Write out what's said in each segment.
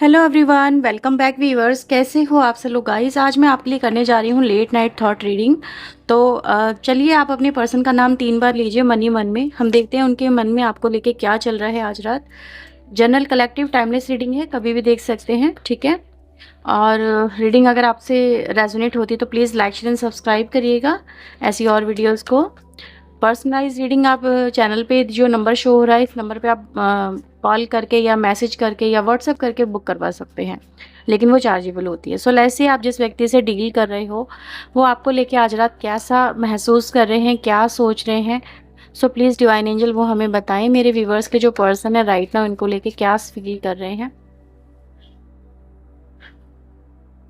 Hello everyone, welcome back viewers. कैसे हो आप सब लोग गाइस। आज मैं आपके लिए करने जा रही हूँ लेट नाइट थॉट रीडिंग। तो चलिए आप अपने पर्सन का नाम 3 बार लीजिए मन ही मन में। हम देखते हैं उनके मन में आपको लेके क्या चल रहा है आज रात। जनरल कलेक्टिव टाइमलेस रीडिंग है, कभी भी देख सकते हैं, ठीक है। और रीडिंग अगर आपसे रेजोनेट होती है तो please like share and subscribe करिएगा ऐसी और वीडियोज़ को। पर्सनलाइज रीडिंग आप चैनल पे जो नंबर शो हो रहा है इस नंबर पे आप कॉल करके या मैसेज करके या व्हाट्सएप करके बुक करवा सकते हैं, लेकिन वो चार्जेबल होती है। सो लेट्स आप जिस व्यक्ति से डील कर रहे हो वो आपको लेके आज रात कैसा महसूस कर रहे हैं, क्या सोच रहे हैं। सो प्लीज़ डिवाइन एंजल वो हमें बताएं मेरे व्यूवर्स के जो पर्सन है राइट नाउ इनको लेके क्या फील कर रहे हैं।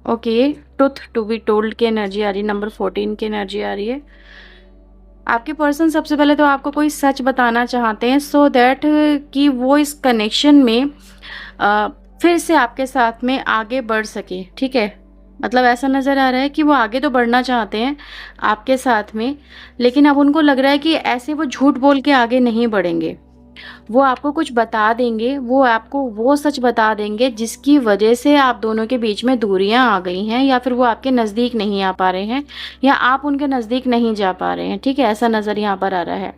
Okay, truth to be told की एनर्जी आ रही है, नंबर 14 की एनर्जी आ रही है। आपके पर्सन सबसे पहले तो आपको कोई सच बताना चाहते हैं सो दैट कि वो इस कनेक्शन में अ, फिर से आपके साथ में आगे बढ़ सके, ठीक है। मतलब ऐसा नज़र आ रहा है कि वो आगे तो बढ़ना चाहते हैं आपके साथ में, लेकिन अब उनको लग रहा है कि ऐसे वो झूठ बोल के आगे नहीं बढ़ेंगे। वो आपको कुछ बता देंगे, वो आपको वो सच बता देंगे जिसकी वजह से आप दोनों के बीच में दूरियां आ गई हैं, या फिर वो आपके नज़दीक नहीं आ पा रहे हैं या आप उनके नज़दीक नहीं जा पा रहे हैं, ठीक है। ऐसा नज़र यहाँ पर आ रहा है।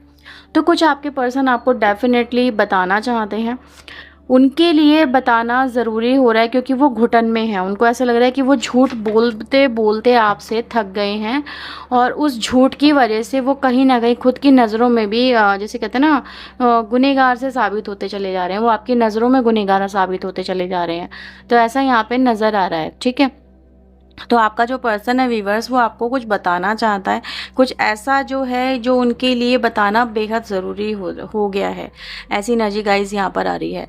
तो कुछ आपके पर्सन आपको डेफिनेटली बताना चाहते हैं, उनके लिए बताना ज़रूरी हो रहा है क्योंकि वो घुटन में है। उनको ऐसा लग रहा है कि वो झूठ बोलते बोलते आपसे थक गए हैं और उस झूठ की वजह से वो कहीं ना कहीं खुद की नज़रों में भी जैसे कहते हैं ना गुनहगार से साबित होते चले जा रहे हैं। वो आपकी नज़रों में गुनहगार साबित होते चले जा रहे हैं। तो ऐसा यहाँ पे नज़र आ रहा है, ठीक है। तो आपका जो पर्सन है वीवर्स वो आपको कुछ बताना चाहता है, कुछ ऐसा जो है जो उनके लिए बताना बेहद ज़रूरी हो गया है। ऐसी एनर्जी गाइज यहाँ पर आ रही है,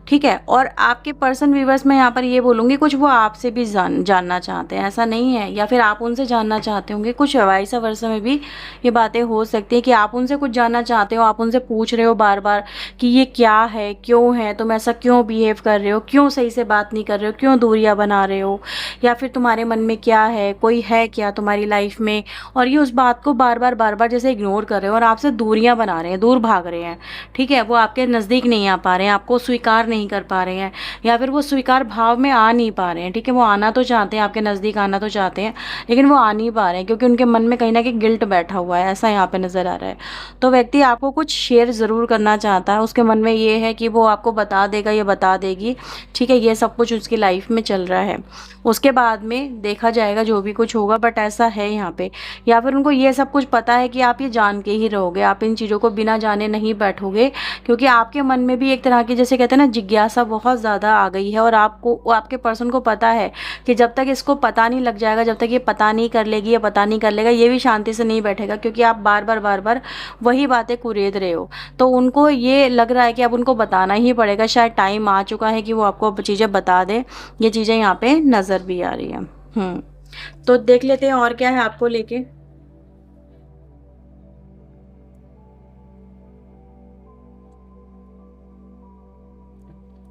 ठीक है। और आपके पर्सन व्यूवर्स में यहाँ पर ये बोलूँगी कुछ वो आपसे भी जानना चाहते हैं, ऐसा नहीं है, या फिर आप उनसे जानना चाहते होंगे। कुछ वाइस वर्सा में भी ये बातें हो सकती है कि आप उनसे कुछ जानना चाहते हो, आप उनसे पूछ रहे हो बार बार कि ये क्या है, क्यों है, तुम ऐसा क्यों बिहेव कर रहे हो, क्यों सही से बात नहीं कर रहे हो, क्यों दूरियां बना रहे हो, या फिर तुम्हारे मन में क्या है, कोई है क्या तुम्हारी लाइफ में। और ये उस बात को बार बार जैसे इग्नोर कर रहे हो और आपसे दूरियां बना रहे हैं, दूर भाग रहे हैं, ठीक है। वो आपके नज़दीक नहीं आ पा रहे हैं, आपको स्वीकार नहीं कर पा रहे हैं, या फिर वो स्वीकार भाव में आ नहीं पा रहे हैं, ठीक है। वो आना तो चाहते हैं, आपके नज़दीक आना तो चाहते हैं, लेकिन वो आ नहीं पा रहे हैं क्योंकि उनके मन में कहीं ना कहीं गिल्ट बैठा हुआ है, ऐसा यहाँ पे नज़र आ रहा है। तो व्यक्ति आपको कुछ शेयर ज़रूर करना चाहता है, उसके मन में ये है कि वो आपको बता देगा या बता देगी, ठीक है। ये सब कुछ उसकी लाइफ में चल रहा है, उसके बाद में देखा जाएगा जो भी कुछ होगा, बट ऐसा है यहाँ पे। या फिर उनको ये सब कुछ पता है कि आप ये जान के ही रहोगे, आप इन चीज़ों को बिना जाने नहीं बैठोगे, क्योंकि आपके मन में भी एक तरह की जैसे कहते हैं ना जिज्ञासा बहुत ज़्यादा आ गई है। और आपको आपके पर्सन को पता है कि जब तक इसको पता नहीं लग जाएगा, जब तक ये पता नहीं कर लेगी या पता नहीं कर लेगा, ये भी शांति से नहीं बैठेगा, क्योंकि आप बार बार वही बातें कुरेद रहे हो। तो उनको ये लग रहा है कि अब उनको बताना ही पड़ेगा, शायद टाइम आ चुका है कि वो आपको चीज़ें बता दे। ये चीज़ें यहाँ पे नज़र भी आ रही है। तो देख लेते हैं और क्या है आपको लेके।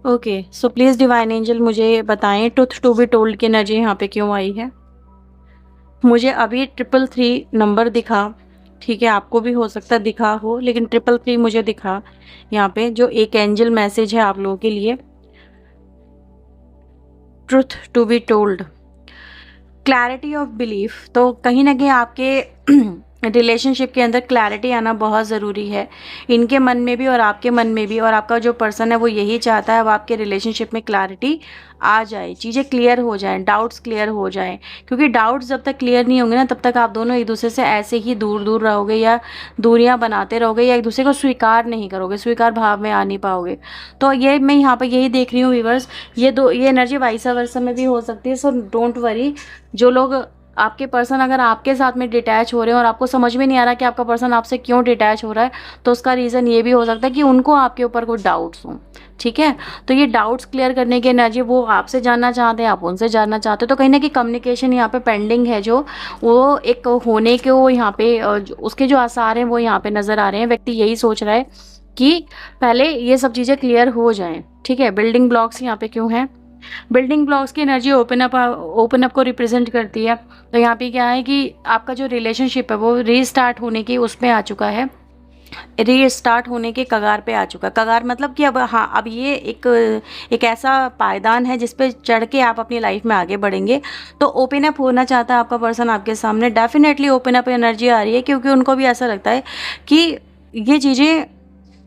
Okay, so please divine angel मुझे बताएं ट्रुथ टू बी टोल्ड की एनर्जी यहाँ पे क्यों आई है। मुझे अभी 333 नंबर दिखा, ठीक है। आपको भी हो सकता है दिखा हो, लेकिन 333 मुझे दिखा यहाँ पे, जो एक एंजल मैसेज है आप लोगों के लिए। Truth to be told, clarity of belief. तो कहीं ना कहीं आपके रिलेशनशिप के अंदर क्लैरिटी आना बहुत ज़रूरी है, इनके मन में भी और आपके मन में भी। और आपका जो पर्सन है वो यही चाहता है, अब आपके रिलेशनशिप में क्लैरिटी आ जाए, चीज़ें क्लियर हो जाएं, डाउट्स क्लियर हो जाएं। क्योंकि डाउट्स जब तक क्लियर नहीं होंगे ना तब तक आप दोनों एक दूसरे से ऐसे ही दूर दूर रहोगे, या दूरियां बनाते रहोगे, या एक दूसरे को स्वीकार नहीं करोगे, स्वीकार भाव में आ नहीं पाओगे। तो ये मैं यहाँ पर यही देख रही हूँ व्यूअर्स, ये एनर्जी वाइस वर्सा में भी हो सकती है। सो डोंट वरी, जो लोग आपके पर्सन अगर आपके साथ में डिटैच हो रहे हैं और आपको समझ में नहीं आ रहा कि आपका पर्सन आपसे क्यों डिटैच हो रहा है, तो उसका रीज़न ये भी हो सकता है कि उनको आपके ऊपर कुछ डाउट्स हों, ठीक है। तो ये डाउट्स क्लियर करने की एनर्जी, वो आपसे जानना चाहते हैं, आप उनसे जानना चाहते हो। तो कहीं ना कहीं कम्युनिकेशन यहाँ पे पेंडिंग है, जो वो एक होने के वो यहाँ पे उसके जो आसार हैं वो यहाँ पे नज़र आ रहे हैं। व्यक्ति यही सोच रहा है कि पहले ये सब चीज़ें क्लियर हो जाएं, ठीक है। बिल्डिंग ब्लॉक्स यहाँ पे क्यों हैं, बिल्डिंग ब्लॉक्स की एनर्जी ओपन अप को रिप्रेजेंट करती है। तो यहाँ पे क्या है कि आपका जो रिलेशनशिप है वो रीस्टार्ट होने की उसमें आ चुका है, रीस्टार्ट होने के कगार पे आ चुका है। कगार मतलब कि अब हाँ, अब ये एक ऐसा पायदान है जिस पे चढ़ के आप अपनी लाइफ में आगे बढ़ेंगे। तो ओपन अप होना चाहता है आपका पर्सन आपके सामने, डेफिनेटली ओपन अप एनर्जी आ रही है, क्योंकि उनको भी ऐसा लगता है कि ये चीज़ें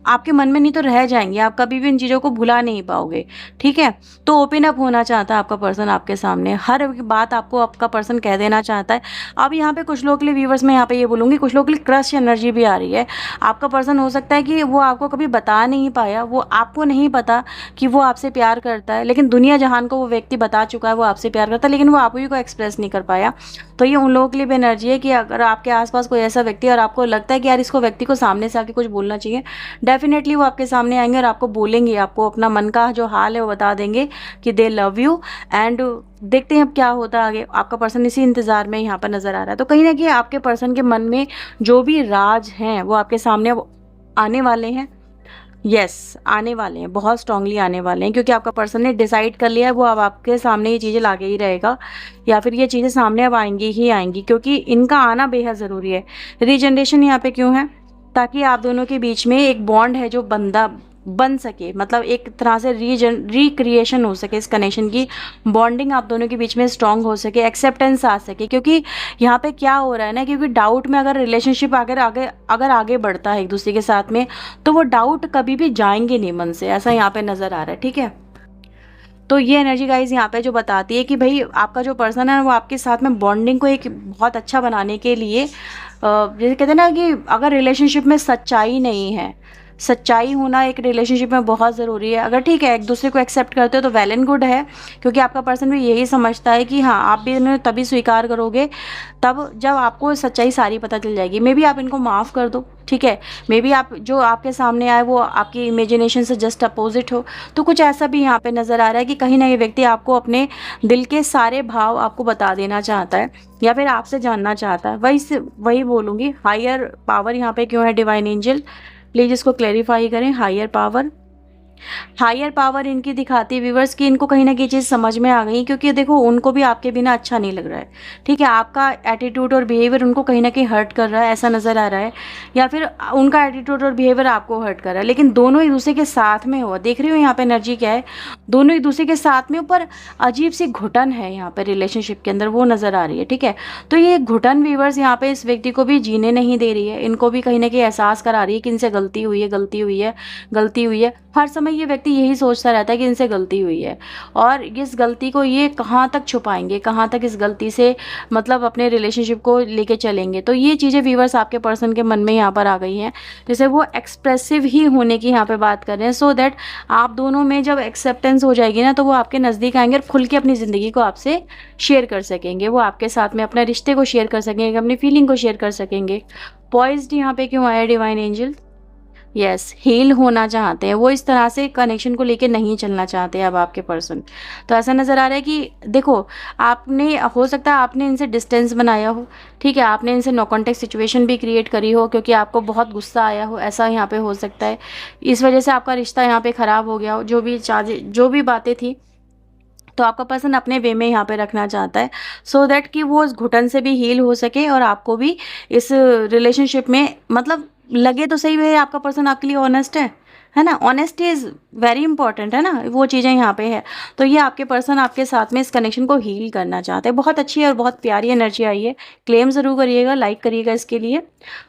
आपके मन में नहीं तो रह जाएंगी, आप कभी भी इन चीज़ों को भुला नहीं पाओगे, ठीक है। तो ओपन अप होना चाहता है आपका पर्सन आपके सामने, हर बात आपको आपका पर्सन कह देना चाहता है। अब यहाँ पे कुछ लोग के लिए व्यूवर्स मैं यहाँ पे ये बोलूँगी, कुछ लोग के लिए क्रश एनर्जी भी आ रही है। आपका पर्सन हो सकता है कि वो आपको कभी बता नहीं पाया, वो आपको नहीं पता कि वो आपसे प्यार करता है, लेकिन दुनिया जहान को वो व्यक्ति बता चुका है वो आपसे प्यार करता है, लेकिन वो आप ही को एक्सप्रेस नहीं कर पाया। तो ये उन लोगों के लिए भी एनर्जी है कि अगर आपके आसपास कोई ऐसा व्यक्ति और आपको लगता है कि यार इसको व्यक्ति को सामने से आके कुछ बोलना चाहिए, डेफिनेटली वो आपके सामने आएंगे और आपको बोलेंगे, आपको अपना मन का जो हाल है वो बता देंगे कि दे लव यू। एंड देखते हैं अब क्या होता है आगे। आपका पर्सन इसी इंतज़ार में यहाँ पर नज़र आ रहा है। तो कहीं ना कहीं आपके पर्सन के मन में जो भी राज हैं वो आपके सामने आने वाले हैं। यस, आने वाले हैं, बहुत स्ट्रांगली आने वाले हैं, क्योंकि आपका पर्सन ने डिसाइड कर लिया है वो अब आपके सामने ये चीज़ें लाके ही रहेगा, या फिर ये चीज़ें सामने अब आएंगी ही आएंगी, क्योंकि इनका आना बेहद ज़रूरी है। रीजनरेशन यहाँ पे क्यों है? ताकि आप दोनों के बीच में एक बॉन्ड है जो बन सके, मतलब एक तरह से रिक्रिएशन हो सके, इस कनेक्शन की बॉन्डिंग आप दोनों के बीच में स्ट्रांग हो सके, एक्सेप्टेंस आ सके। क्योंकि यहाँ पे क्या हो रहा है ना, क्योंकि डाउट में अगर रिलेशनशिप अगर आगे बढ़ता है एक दूसरे के साथ में, तो वो डाउट कभी भी जाएंगे नहीं मन से, ऐसा यहाँ पे नज़र आ रहा है, ठीक है। तो ये एनर्जी गाइज यहाँ पे जो बताती है कि भाई आपका जो पर्सन है वो आपके साथ में बॉन्डिंग को एक बहुत अच्छा बनाने के लिए, जैसे कहते हैं ना कि अगर रिलेशनशिप में सच्चाई नहीं है, सच्चाई होना एक रिलेशनशिप में बहुत ज़रूरी है। अगर ठीक है एक दूसरे को एक्सेप्ट करते हो तो वेल एंड गुड है, क्योंकि आपका पर्सन भी यही समझता है कि हाँ आप भी इन्हें तभी स्वीकार करोगे तब जब आपको सच्चाई सारी पता चल जाएगी। मे बी आप इनको माफ़ कर दो, ठीक है, मे बी आप जो आपके सामने आए वो आपकी इमेजिनेशन से जस्ट अपोजिट हो। तो कुछ ऐसा भी यहाँ पे नज़र आ रहा है कि कहीं ना ये व्यक्ति आपको अपने दिल के सारे भाव आपको बता देना चाहता है, या फिर आपसे जानना चाहता है। वही बोलूँगी, हायर पावर यहाँ पे क्यों है? डिवाइन एंजल प्लीज़ इसको क्लैरिफाई करें। हायर पावर इनकी दिखाती है व्यूवर्स कि इनको कहीं ना कहीं चीज़ समझ में आ गई, क्योंकि देखो उनको भी आपके बिना अच्छा नहीं लग रहा है, ठीक है। आपका एटीट्यूड और बिहेवियर उनको कहीं ना कहीं हर्ट कर रहा है, ऐसा नज़र आ रहा है, या फिर उनका एटीट्यूड और बिहेवियर आपको हर्ट कर रहा है, लेकिन दोनों एक दूसरे के साथ में हो। देख रहे हो यहाँ पे एनर्जी क्या है? दोनों एक दूसरे के साथ में, ऊपर अजीब सी घुटन है यहाँ पे रिलेशनशिप के अंदर, वो नज़र आ रही है, ठीक है। तो ये घुटन व्यूवर्स यहाँ पे इस व्यक्ति को भी जीने नहीं दे रही है, इनको भी कहीं ना कहीं एहसास करा रही है कि इनसे गलती हुई है, गलती हुई है, गलती हुई है। हर समय ये व्यक्ति यही सोचता रहता है कि इनसे गलती हुई है, और इस गलती को ये कहाँ तक छुपाएंगे, कहाँ तक इस गलती से मतलब अपने रिलेशनशिप को लेके चलेंगे। तो ये चीज़ें व्यूवर्स आपके पर्सन के मन में यहाँ पर आ गई हैं, जैसे वो एक्सप्रेसिव ही होने की यहाँ पे बात कर रहे हैं, सो दैट आप दोनों में जब एक्सेप्टेंस हो जाएगी ना, तो वो आपके नज़दीक आएंगे और खुल के अपनी ज़िंदगी को आपसे शेयर कर सकेंगे, वो आपके साथ में अपने रिश्ते को शेयर कर सकेंगे, अपनी फीलिंग को शेयर कर सकेंगे। पॉइज्ड यहाँ पे क्यों आया डिवाइन एंजल? यस, हील होना चाहते हैं वो, इस तरह से कनेक्शन को लेके नहीं चलना चाहते अब आपके पर्सन। तो ऐसा नज़र आ रहा है कि देखो आपने, हो सकता है आपने इनसे डिस्टेंस बनाया हो, ठीक है, आपने इनसे नो कॉन्टेक्ट सिचुएशन भी क्रिएट करी हो, क्योंकि आपको बहुत गुस्सा आया हो, ऐसा यहाँ पे हो सकता है। इस वजह से आपका रिश्ता यहाँ पे ख़राब हो गया हो, जो भी बातें थी, तो आपका पर्सन अपने वे में यहाँ पे रखना चाहता है, सो दैट कि वो उस घुटन से भी हील हो सके, और आपको भी इस रिलेशनशिप में मतलब लगे तो सही है आपका पर्सन आपके लिए ऑनेस्ट है ना। ऑनेस्टी इज़ वेरी इंपॉर्टेंट है ना, वो चीज़ें यहाँ पे है। तो ये आपके पर्सन आपके साथ में इस कनेक्शन को हील करना चाहते हैं। बहुत अच्छी और बहुत प्यारी एनर्जी आई है। क्लेम ज़रूर करिएगा, लाइक करिएगा इसके लिए,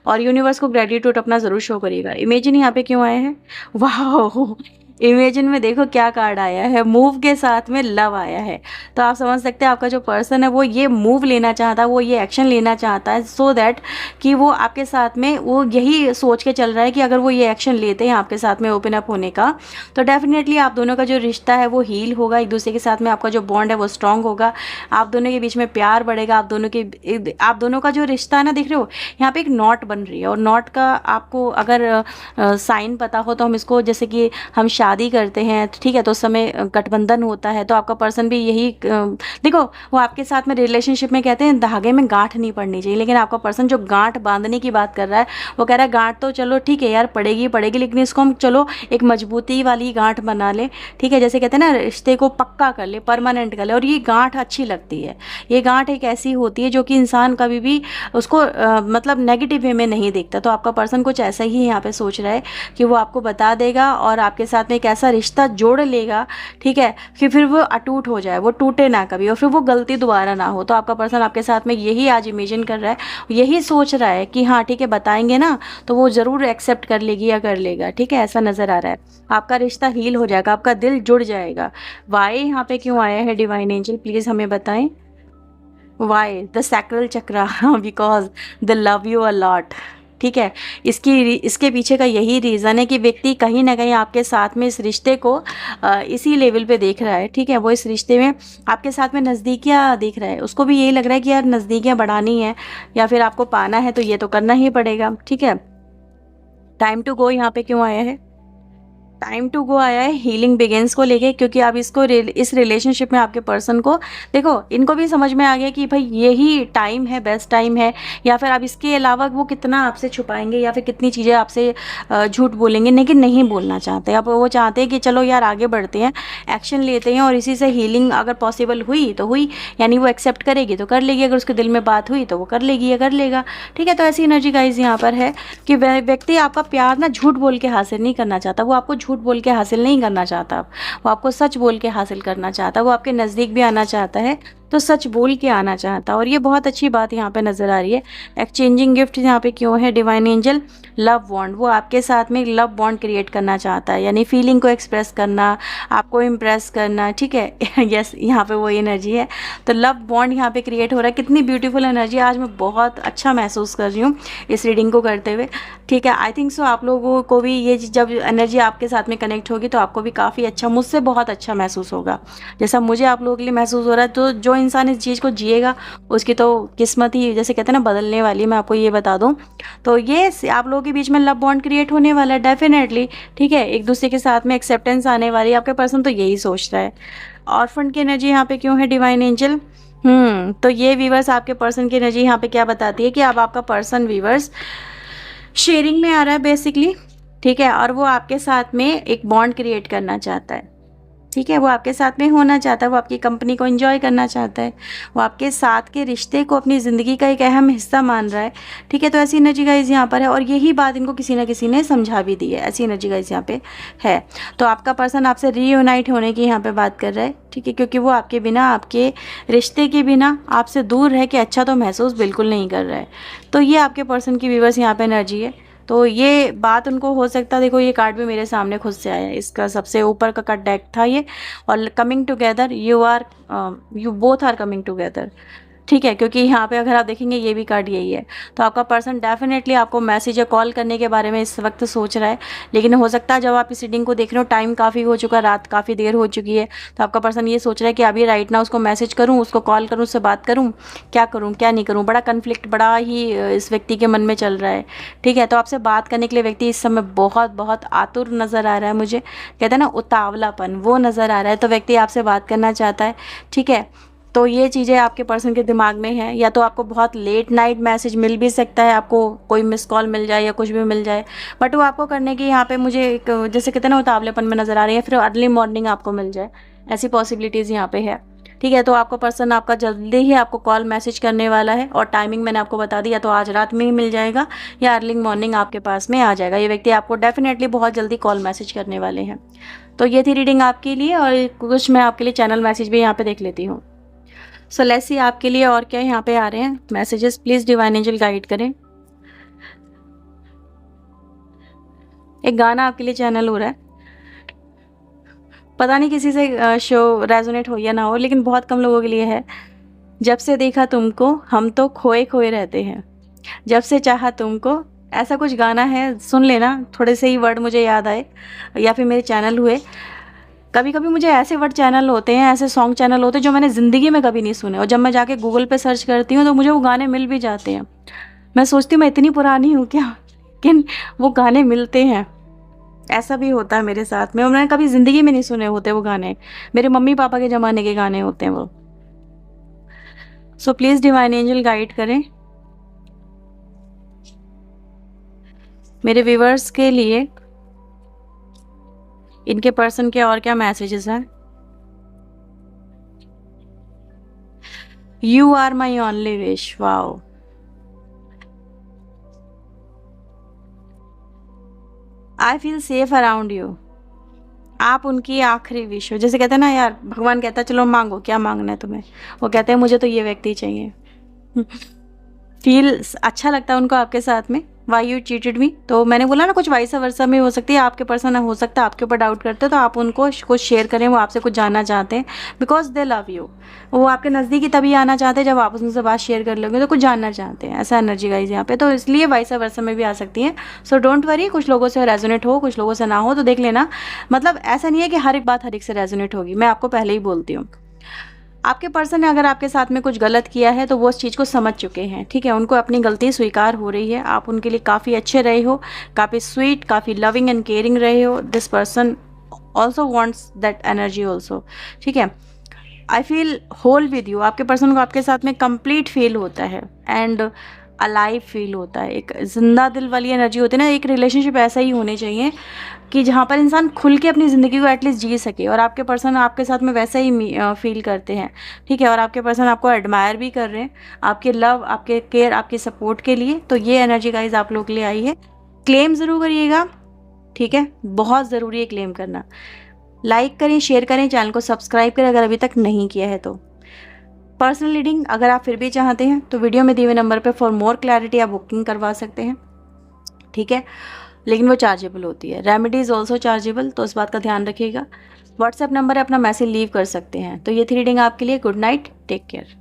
और यूनिवर्स को ग्रेटिट्यूड अपना ज़रूर शो करिएगा। इमेजिन यहाँ पे क्यों आए हैं? वाह, इमेजिन में देखो क्या कार्ड आया है, मूव के साथ में लव आया है। तो आप समझ सकते हैं आपका जो पर्सन है वो ये मूव लेना चाहता है, वो ये एक्शन लेना चाहता है, सो दैट कि वो आपके साथ में, वो यही सोच के चल रहा है कि अगर वो ये एक्शन लेते हैं आपके साथ में ओपन अप होने का, तो डेफिनेटली आप दोनों का जो रिश्ता है वो हील होगा, एक दूसरे के साथ में आपका जो बॉन्ड है वो स्ट्रांग होगा, आप दोनों के बीच में प्यार बढ़ेगा, आप दोनों का जो रिश्ता है ना, देख रहे हो यहाँ पे एक नॉट बन रही है, और नॉट का आपको अगर साइन पता हो तो हम इसको, जैसे कि हम शादी करते हैं, ठीक है, तो उस समय गठबंधन होता है, तो आपका पर्सन भी यही देखो, वो आपके साथ में रिलेशनशिप में कहते हैं धागे में गांठ नहीं पड़नी चाहिए, लेकिन आपका पर्सन जो गांठ बांधने की बात कर रहा है वो कह रहा है गांठ तो चलो ठीक है यार पड़ेगी पड़ेगी, लेकिन इसको हम चलो एक मजबूती वाली गांठ बना ले, ठीक है, जैसे कहते हैं ना रिश्ते को पक्का कर ले, परमानेंट कर ले। और ये गांठ अच्छी लगती है, ये गांठ एक ऐसी होती है जो कि इंसान कभी भी उसको मतलब नेगेटिव वे में नहीं देखता। तो आपका पर्सन कुछ ऐसा ही यहाँ पे सोच रहा है कि वो आपको बता देगा और आपके साथ में एक ऐसा रिश्ता जोड़ लेगा, ठीक है, कि फिर वो अटूट हो जाए, वो टूटे ना कभी और फिर वो गलती दोबारा ना हो। तो आपका पर्सन आपके साथ में यही आज इमेजिन कर रहा है, यही सोच रहा है कि हाँ ठीक है बताएंगे ना तो वो ज़रूर एक्सेप्ट कर लेगी या कर लेगा, ठीक है, ऐसा नज़र आ रहा है। आपका रिश्ता हील हो जाएगा, आपका दिल जुड़ जाएगा। वाई यहाँ पे क्यों आया है डिवाइन एंजल, प्लीज़ हमें बताएं। Why the sacral chakra, because the love you a lot, ठीक है, इसके पीछे का यही रीज़न है कि व्यक्ति कहीं ना कहीं आपके साथ में इस रिश्ते को इसी लेवल पे देख रहा है, ठीक है, वो इस रिश्ते में आपके साथ में नज़दीकियाँ देख रहा है, उसको भी यही लग रहा है कि यार नज़दीकियाँ बढ़ानी है या फिर आपको पाना है तो ये तो करना ही पड़ेगा, ठीक है। टाइम टू गो यहाँ पे क्यों आया है, टाइम टू गो आया है हीलिंग बिगिंस को लेके, क्योंकि अब इसको इस रिलेशनशिप में आपके पर्सन को देखो इनको भी समझ में आ गया कि भाई यही टाइम है, बेस्ट टाइम है, या फिर अब इसके अलावा वो कितना आपसे छुपाएंगे या फिर कितनी चीज़ें आपसे झूठ बोलेंगे, लेकिन नहीं बोलना चाहते। अब वो चाहते हैं कि चलो यार आगे बढ़ते हैं, एक्शन लेते हैं और इसी से हीलिंग अगर पॉसिबल हुई तो हुई, यानी वो एक्सेप्ट करेगी तो कर लेगी, अगर उसके दिल में बात हुई तो वो कर लेगी या कर लेगा, ठीक है। तो ऐसी एनर्जी गाइस यहाँ पर है कि व्यक्ति आपका प्यार ना झूठ बोल के हासिल नहीं करना चाहता, वो आपको झूठ बोल के हासिल नहीं करना चाहता, वो आपको सच बोल के हासिल करना चाहता, वो आपके नज़दीक भी आना चाहता है तो सच बोल के आना चाहता। और ये बहुत अच्छी बात यहाँ पे नज़र आ रही है। एक्सचेंजिंग गिफ्ट यहाँ पे क्यों है डिवाइन एंजल, लव बॉन्ड, वो आपके साथ में लव बॉन्ड क्रिएट करना चाहता है, यानी फीलिंग को एक्सप्रेस करना, आपको इम्प्रेस करना, ठीक है। यस यहाँ पे वो एनर्जी है, तो लव बॉन्ड यहाँ पे क्रिएट हो रहा है। कितनी ब्यूटीफुल एनर्जी, आज मैं बहुत अच्छा महसूस कर रही हूँ इस रीडिंग को करते हुए, ठीक है। आई थिंक सो आप लोगों को भी ये जब एनर्जी आपके साथ में कनेक्ट होगी तो आपको भी काफ़ी अच्छा, मुझसे बहुत अच्छा महसूस होगा जैसा मुझे आप लोगों के लिए महसूस हो रहा है। तो जो इंसान इस चीज़ को जिएगा उसकी तो किस्मत ही जैसे कहते हैं ना बदलने वाली, मैं आपको ये बता दूं। तो ये आप लोगों के बीच में लव बॉन्ड क्रिएट होने वाला है डेफिनेटली, ठीक है, एक दूसरे के साथ में एक्सेप्टेंस आने वाली है। आपके पर्सन तो यही सोच रहा है। ऑर्फन की एनर्जी यहाँ पे क्यों है डिवाइन एंजल, तो ये व्यूवर्स आपके पर्सन की एनर्जी यहाँ पे क्या बताती है कि अब आपका पर्सन व्यूवर्स शेयरिंग में आ रहा है बेसिकली, ठीक है, और वो आपके साथ में एक बॉन्ड क्रिएट करना चाहता है, ठीक है, वो आपके साथ में होना चाहता है, वो आपकी कंपनी को एंजॉय करना चाहता है, वो आपके साथ के रिश्ते को अपनी ज़िंदगी का एक अहम हिस्सा मान रहा है, ठीक है। तो ऐसी एनर्जी गाइस यहाँ पर है और यही बात इनको किसी ना किसी ने समझा भी दी है, ऐसी एनर्जी गाइस यहाँ पे है। तो आपका पर्सन आपसे रीयूनाइट होने की यहाँ पे बात कर रहा है, ठीक है, क्योंकि वो आपके बिना, आपके रिश्ते के बिना आपसे दूर रह के अच्छा तो महसूस बिल्कुल नहीं कर रहा है। तो ये आपके पर्सन की व्यूवर्स यहाँ पे एनर्जी है। तो ये बात उनको हो सकता है, देखो ये कार्ड भी मेरे सामने खुद से आया है, इसका सबसे ऊपर का कार्ड डेक था ये, और coming together, you both are coming together, ठीक है, क्योंकि यहाँ पे अगर आप देखेंगे ये भी कार्ड यही है। तो आपका पर्सन डेफिनेटली आपको मैसेज या कॉल करने के बारे में इस वक्त सोच रहा है, लेकिन हो सकता है जब आप इस रीडिंग को देख रहे हो टाइम काफ़ी हो चुका है, रात काफ़ी देर हो चुकी है, तो आपका पर्सन ये सोच रहा है कि अभी राइट ना उसको मैसेज करूँ, उसको कॉल करूँ, उससे बात करूँ, क्या करूँ क्या नहीं करूँ, बड़ा कन्फ्लिक्ट बड़ा ही इस व्यक्ति के मन में चल रहा है, ठीक है। तो आपसे बात करने के लिए व्यक्ति इस समय बहुत बहुत आतुर नज़र आ रहा है, मुझे कहते हैं ना उतावलापन, वो नज़र आ रहा है। तो व्यक्ति आपसे बात करना चाहता है, ठीक है। तो ये चीज़ें आपके पर्सन के दिमाग में है, या तो आपको बहुत लेट नाइट मैसेज मिल भी सकता है, आपको कोई मिस कॉल मिल जाए या कुछ भी मिल जाए, बट वो आपको करने की यहाँ पे मुझे एक जैसे कहते हैं ना उतावलेपन में नज़र आ रही है, फिर अर्ली मॉर्निंग आपको मिल जाए, ऐसी पॉसिबिलिटीज़ यहाँ पे है, ठीक है। तो आपका पर्सन आपका जल्दी ही आपको कॉल मैसेज करने वाला है और टाइमिंग मैंने आपको बता दी, या तो आज रात में ही मिल जाएगा या अर्ली मॉर्निंग आपके पास में आ जाएगा। ये व्यक्ति आपको डेफिनेटली बहुत जल्दी कॉल मैसेज करने वाले हैं। तो ये थी रीडिंग आपके लिए, और कुछ मैं आपके लिए चैनल मैसेज भी यहाँ पे देख लेती हूँ। सो लेट्स सी आपके लिए और क्या यहाँ पे आ रहे हैं messages, please divine angel guide करें। एक गाना आपके लिए चैनल हो रहा है, पता नहीं किसी से शो रेजोनेट हो या ना हो, लेकिन बहुत कम लोगों के लिए है। जब से देखा तुमको हम तो खोए खोए रहते हैं, जब से चाहा तुमको, ऐसा कुछ गाना है, सुन लेना, थोड़े से ही वर्ड मुझे याद आए या फिर मेरे चैनल हुए। कभी कभी मुझे ऐसे वर्ड चैनल होते हैं, ऐसे सॉन्ग चैनल होते हैं जो मैंने ज़िंदगी में कभी नहीं सुने, और जब मैं जाके गूगल पे सर्च करती हूँ तो मुझे वो गाने मिल भी जाते हैं। मैं सोचती हूँ मैं इतनी पुरानी हूँ क्या, लेकिन वो गाने मिलते हैं। ऐसा भी होता है मेरे साथ में, और मैंने कभी ज़िंदगी में नहीं सुने होते वो गाने, मेरे मम्मी पापा के ज़माने के गाने होते हैं वो। So please divine angel guide करें मेरे व्यूवर्स के लिए, इनके पर्सन के और क्या मैसेजेस हैं। You are my only wish, wow. I feel safe around you, आप उनकी आखिरी विश हो। जैसे कहते हैं ना यार, भगवान कहता है चलो मांगो, क्या मांगना है तुम्हें, वो कहते हैं मुझे तो ये व्यक्ति चाहिए। फील अच्छा लगता है उनको आपके साथ में। वाई यू चीटेड मी, तो मैंने बोला ना कुछ वाइस वर्सा में हो सकती है, आपके पर्सन हो सकता है आपके ऊपर डाउट करते हो, तो आप उनको कुछ शेयर करें, वो आपसे कुछ जानना चाहते हैं, बिकॉज दे लव यू। वो आपके नज़दीक ही तभी आना चाहते हैं जब आप उनसे बात शेयर कर लोगे, तो कुछ जानना चाहते हैं, ऐसा एनर्जी गाइज यहाँ पे, तो इसलिए वाइस वर्सा में भी आ सकती है। सो डोंट वरी, कुछ लोगों से रेजोनेट हो, कुछ लोगों से ना हो, तो देख लेना। मतलब ऐसा नहीं है कि हर एक बात हर एक से रेजोनेट होगी, मैं आपको पहले ही बोलती हूँ। आपके पर्सन ने अगर आपके साथ में कुछ गलत किया है तो वो उस चीज़ को समझ चुके हैं, ठीक है, उनको अपनी गलती स्वीकार हो रही है। आप उनके लिए काफ़ी अच्छे रहे हो, काफ़ी स्वीट, काफ़ी लविंग एंड केयरिंग रहे हो। This person also wants that energy also, ठीक है। I feel whole with you, आपके पर्सन को आपके साथ में कंप्लीट फील होता है एंड अलाइव फील होता है। एक जिंदा दिल वाली एनर्जी होती है ना, एक रिलेशनशिप ऐसा ही होने चाहिए कि जहाँ पर इंसान खुल के अपनी ज़िंदगी को एटलीस्ट जी सके, और आपके पर्सन आपके साथ में वैसा ही फील करते हैं, ठीक है। और आपके पर्सन आपको एडमायर भी कर रहे हैं, आपके लव, आपके केयर, आपके सपोर्ट के लिए। तो ये एनर्जी गाइज आप लोग के लिए आई है। क्लेम ज़रूर करिएगा, ठीक है, बहुत ज़रूरी है क्लेम करना। लाइक करें, शेयर करें, चैनल को सब्सक्राइब करें अगर अभी तक नहीं किया है तो। पर्सनल रीडिंग अगर आप फिर भी चाहते हैं तो वीडियो में दिए हुए नंबर पे फॉर मोर क्लैरिटी आप बुकिंग करवा सकते हैं, ठीक है, लेकिन वो चार्जेबल होती है। रेमेडीज ऑल्सो चार्जेबल, तो इस बात का ध्यान रखिएगा। व्हाट्सएप नंबर है, अपना मैसेज लीव कर सकते हैं। तो ये थी रीडिंग आपके लिए। Good night, take care.